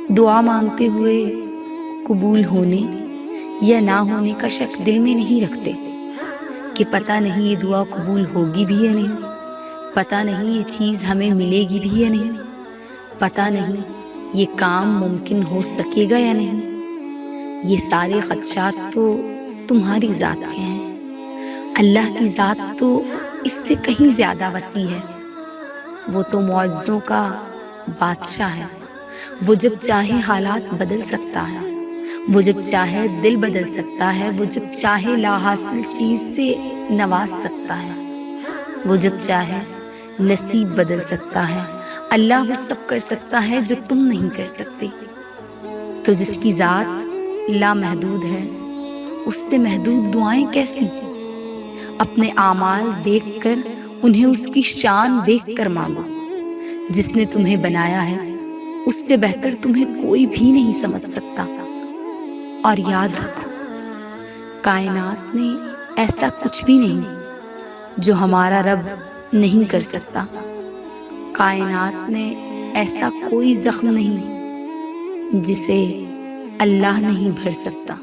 دعا مانگتے ہوئے قبول ہونے یا نہ ہونے کا شک دل میں نہیں رکھتے کہ پتہ نہیں یہ دعا قبول ہوگی بھی یا نہیں، پتہ نہیں یہ چیز ہمیں ملے گی بھی یا نہیں، پتہ نہیں یہ کام ممکن ہو سکے گا یا نہیں۔ یہ سارے خدشات تو تمہاری ذات کے ہیں، اللہ کی ذات تو اس سے کہیں زیادہ وسیع ہے۔ وہ تو معجزوں کا بادشاہ ہے، وہ جب چاہے حالات بدل سکتا ہے، وہ جب چاہے دل بدل سکتا ہے، وہ جب چاہے لا حاصل چیز سے نواز سکتا ہے، وہ جب چاہے نصیب بدل سکتا ہے۔ اللہ وہ سب کر سکتا ہے جو تم نہیں کر سکتے۔ تو جس کی ذات لامحدود ہے، اس سے محدود دعائیں کیسی؟ اپنے اعمال دیکھ کر انہیں اس کی شان دیکھ کر مانگو۔ جس نے تمہیں بنایا ہے اس سے بہتر تمہیں کوئی بھی نہیں سمجھ سکتا۔ اور یاد رکھو، کائنات میں ایسا کچھ بھی نہیں جو ہمارا رب نہیں کر سکتا۔ کائنات میں ایسا کوئی زخم نہیں جسے اللہ نہیں بھر سکتا۔